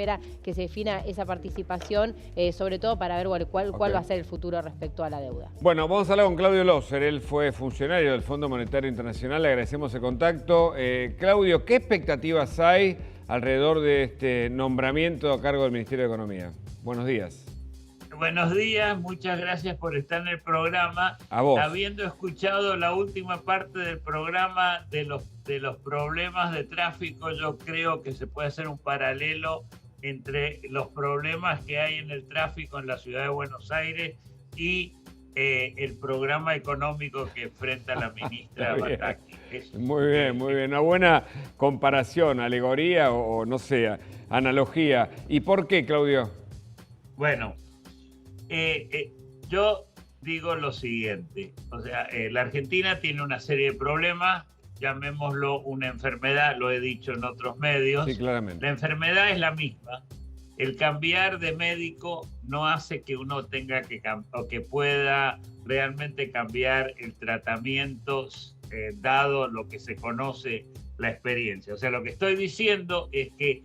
espera que se defina esa participación, sobre todo para ver cuál va a ser el futuro respecto a la deuda. Bueno, vamos a hablar con Claudio Loser, él fue funcionario del Fondo Monetario Internacional, le agradecemos el contacto. Claudio, ¿qué expectativas hay alrededor de este nombramiento a cargo del Ministerio de Economía? Buenos días. Buenos días, muchas gracias por estar en el programa. A vos. Habiendo escuchado la última parte del programa de los problemas de tráfico, yo creo que se puede hacer un paralelo entre los problemas que hay en el tráfico en la ciudad de Buenos Aires y el programa económico que enfrenta la ministra Bataki. Muy bien, muy bien. Una buena comparación, alegoría o no sé, analogía. ¿Y por qué, Claudio? Bueno, yo digo lo siguiente, o sea, la Argentina tiene una serie de problemas, llamémoslo una enfermedad, lo he dicho en otros medios. Sí, claramente. La enfermedad es la misma. El cambiar de médico no hace que uno tenga o que pueda realmente cambiar el tratamiento dado lo que se conoce la experiencia. O sea, lo que estoy diciendo es que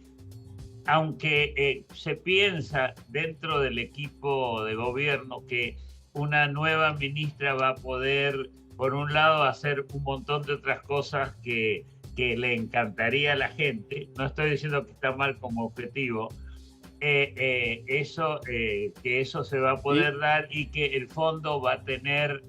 aunque se piensa dentro del equipo de gobierno que una nueva ministra va a poder, por un lado, hacer un montón de otras cosas que le encantaría a la gente, no estoy diciendo que está mal como objetivo, que eso se va a poder dar y que el fondo va a tener,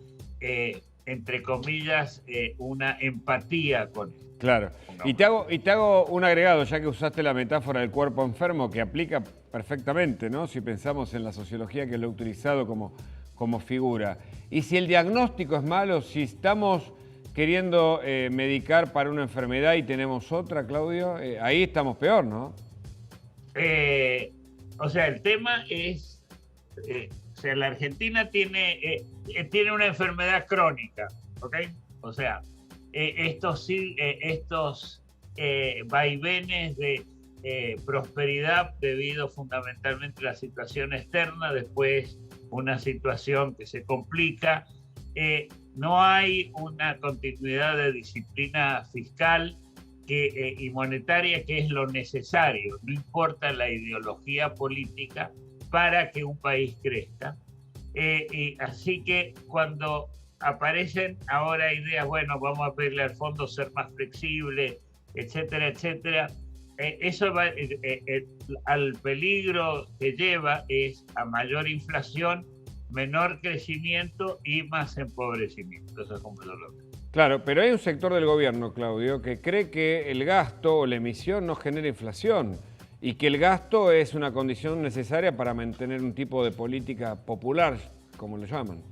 entre comillas, una empatía con él. Claro. Y te hago un agregado, ya que usaste la metáfora del cuerpo enfermo, que aplica perfectamente, ¿no? Si pensamos en la sociología que lo ha utilizado como figura. Y si el diagnóstico es malo, si estamos queriendo medicar para una enfermedad y tenemos otra, Claudio, ahí estamos peor, ¿no? O sea, el tema es, o sea, la Argentina tiene una enfermedad crónica, ¿ok? O sea, estos vaivenes de prosperidad debido fundamentalmente a la situación externa, después una situación que se complica, no hay una continuidad de disciplina fiscal y monetaria, que es lo necesario, no importa la ideología política, para que un país crezca. Y así que cuando aparecen ahora ideas, bueno, vamos a pedirle al fondo ser más flexible, etcétera, etcétera, eso va, al peligro que lleva es a mayor inflación, menor crecimiento y más empobrecimiento. Eso es como yo lo veo. Claro, pero hay un sector del gobierno, Claudio, que cree que el gasto o la emisión no genera inflación y que el gasto es una condición necesaria para mantener un tipo de política popular, como lo llaman.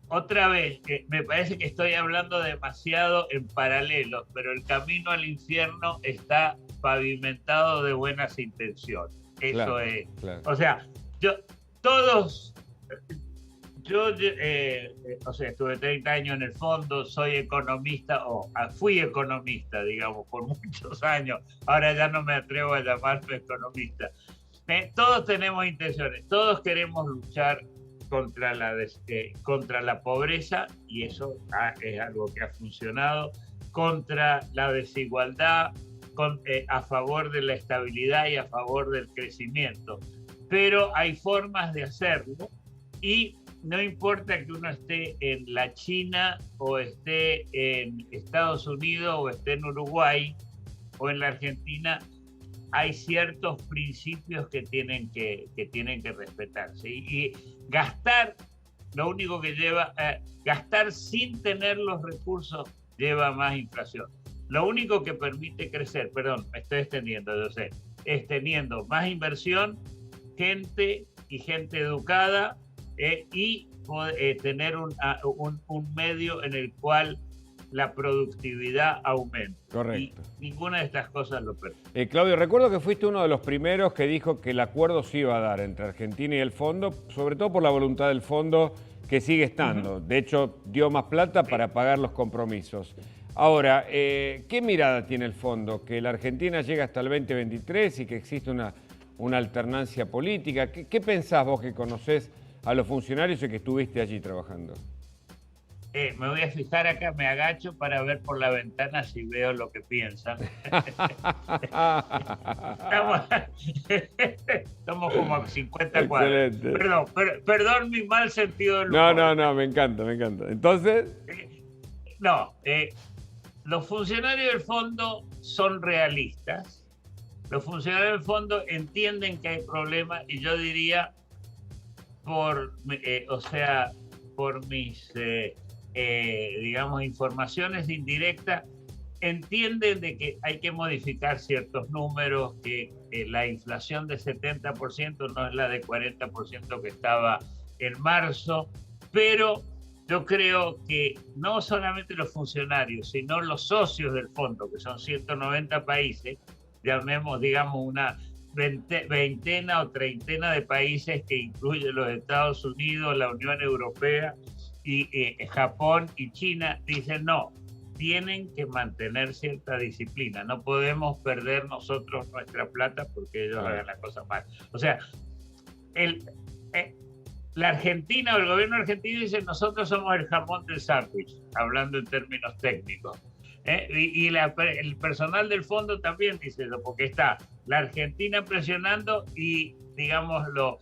Otra vez, me parece que estoy hablando demasiado en paralelo, pero el camino al infierno está pavimentado de buenas intenciones. Eso claro, es. Claro. O sea, yo o sea, estuve 30 años en el fondo, soy economista, fui economista, digamos, por muchos años. Ahora ya no me atrevo a llamarme economista. Todos tenemos intenciones, todos queremos luchar contra la pobreza, y eso es algo que ha funcionado, contra la desigualdad, a favor de la estabilidad y a favor del crecimiento. Pero hay formas de hacerlo, y no importa que uno esté en la China o esté en Estados Unidos o esté en Uruguay o en la Argentina, hay ciertos principios que tienen que respetarse. Y gastar, lo único que lleva, gastar sin tener los recursos lleva más inflación. Lo único que permite crecer, perdón, me estoy extendiendo, yo sé, es teniendo más inversión, gente educada, y tener un medio en el cual la productividad aumenta. Correcto. Y ninguna de estas cosas lo permite. Claudio, recuerdo que fuiste uno de los primeros que dijo que el acuerdo se iba a dar entre Argentina y el fondo, sobre todo por la voluntad del fondo, que sigue estando. De hecho, dio más plata para pagar los compromisos. Ahora, ¿qué mirada tiene el fondo? ¿Que la Argentina llega hasta el 2023 y que existe una alternancia política? ¿Qué pensás vos que conocés a los funcionarios y que estuviste allí trabajando? Me voy a fijar acá, me agacho para ver por la ventana si veo lo que piensan. Estamos como a 50 cuadras. Perdón, perdón mi mal sentido del humor. No, me encanta, me encanta. Entonces... Los funcionarios del fondo son realistas. Los funcionarios del fondo entienden que hay problemas y yo diría, por mis digamos, informaciones indirectas, entienden de que hay que modificar ciertos números, que la inflación de 70% no es la de 40% que estaba en marzo, pero yo creo que no solamente los funcionarios, sino los socios del fondo, que son 190 países, llamemos, digamos, una veintena o treintena de países que incluyen los Estados Unidos, la Unión Europea, y Japón y China, dicen no, tienen que mantener cierta disciplina, no podemos perder nosotros nuestra plata porque ellos hagan la cosa mal. O sea, la Argentina o el gobierno argentino dice nosotros somos el jamón del sándwich, hablando en términos técnicos. Y el personal del fondo también dice eso, porque está la Argentina presionando y, digámoslo,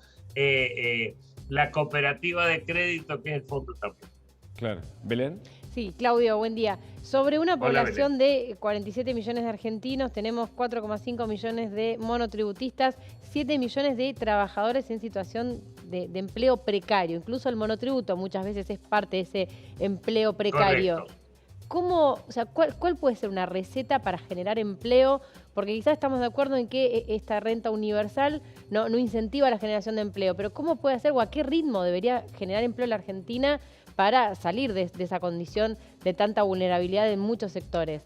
la cooperativa de crédito que es el fondo también. Claro. ¿Belén? Sí, Claudio, buen día. Sobre una población Hola, de 47 millones de argentinos, tenemos 4,5 millones de monotributistas, 7 millones de trabajadores en situación de empleo precario. Incluso el monotributo muchas veces es parte de ese empleo precario. Correcto. ¿Cuál puede ser una receta para generar empleo? Porque quizás estamos de acuerdo en que esta renta universal no incentiva la generación de empleo, pero ¿cómo puede hacer o a qué ritmo debería generar empleo la Argentina para salir de esa condición de tanta vulnerabilidad en muchos sectores?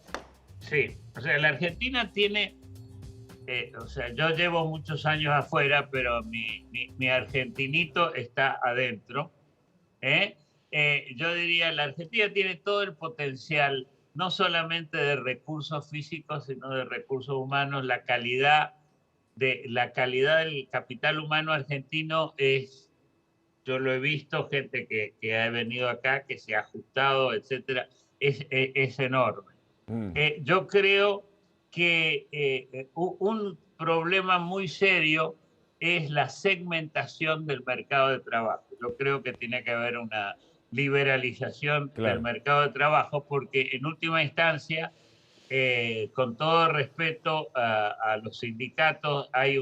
Sí, o sea, la Argentina tiene, yo llevo muchos años afuera, pero mi argentinito está adentro. Yo diría, la Argentina tiene todo el potencial, no solamente de recursos físicos, sino de recursos humanos. La calidad del capital humano argentino es, yo lo he visto, gente que ha venido acá, que se ha ajustado, etcétera, es enorme. Yo creo que un problema muy serio es la segmentación del mercado de trabajo. Yo creo que tiene que haber una liberalización del mercado de trabajo, porque en última instancia, con todo respeto a los sindicatos, hay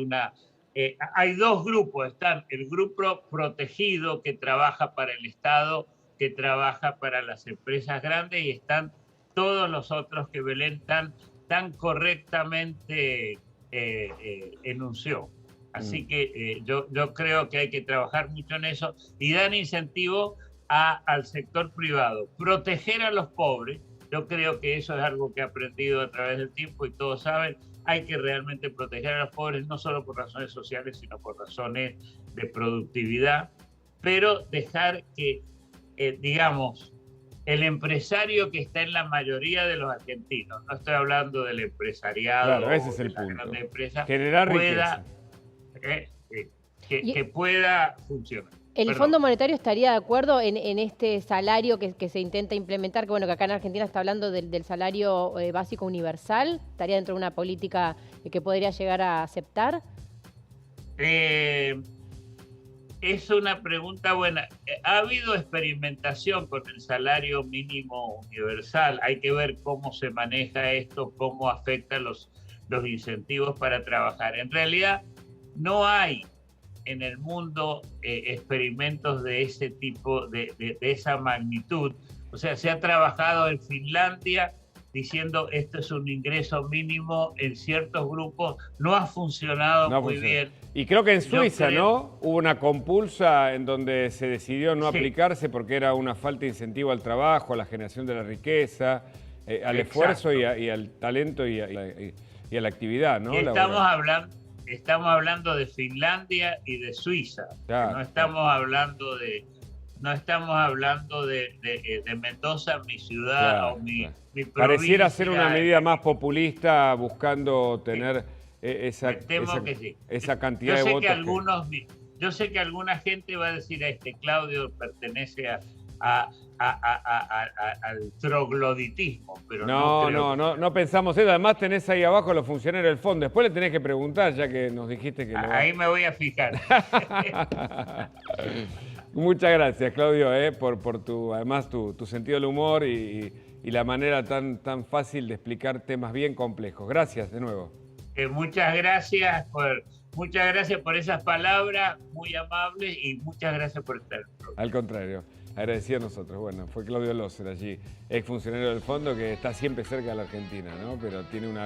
dos grupos. Están el grupo protegido que trabaja para el Estado, que trabaja para las empresas grandes, y están todos los otros que Belén tan correctamente enunció. Así que yo creo que hay que trabajar mucho en eso y dar incentivo al sector privado. Proteger a los pobres, yo creo que eso es algo que he aprendido a través del tiempo y todos saben, hay que realmente proteger a los pobres, no solo por razones sociales, sino por razones de productividad, pero dejar que, digamos, el empresario que está en la mayoría de los argentinos, no estoy hablando del empresariado, claro, ese es el punto, generar riqueza, que pueda funcionar. ¿El Fondo Monetario estaría de acuerdo en este salario que se intenta implementar? Que bueno, que acá en Argentina está hablando del salario básico universal. ¿Estaría dentro de una política que podría llegar a aceptar? Es una pregunta buena. Ha habido experimentación con el salario mínimo universal. Hay que ver cómo se maneja esto, cómo afecta los incentivos para trabajar. En realidad, no hay en el mundo experimentos de ese tipo, de esa magnitud. O sea, se ha trabajado en Finlandia diciendo esto es un ingreso mínimo en ciertos grupos, no ha funcionado muy bien. Y creo que en Suiza, ¿no? Hubo una compulsa en donde se decidió no aplicarse porque era una falta de incentivo al trabajo, a la generación de la riqueza, al esfuerzo y al talento y a la actividad, ¿no? Estamos hablando de Finlandia y de Suiza. Claro, no estamos hablando de Mendoza, mi ciudad o mi provincia. Pareciera ser una medida más populista buscando tener esa cantidad de votos. Yo sé que alguna gente va a decir Claudio pertenece al trogloditismo, pero no creo. No pensamos eso. Además tenés ahí abajo los funcionarios del fondo. Después le tenés que preguntar, ya que nos dijiste que Ahí me voy a fijar. Muchas gracias, Claudio, por además tu sentido del humor y la manera tan fácil de explicar temas bien complejos. Gracias de nuevo. Muchas gracias por esas palabras muy amables y muchas gracias por estar. Al contrario, agradecido a nosotros. Bueno, fue Claudio Loser allí, exfuncionario del fondo que está siempre cerca de la Argentina, ¿no? Pero tiene una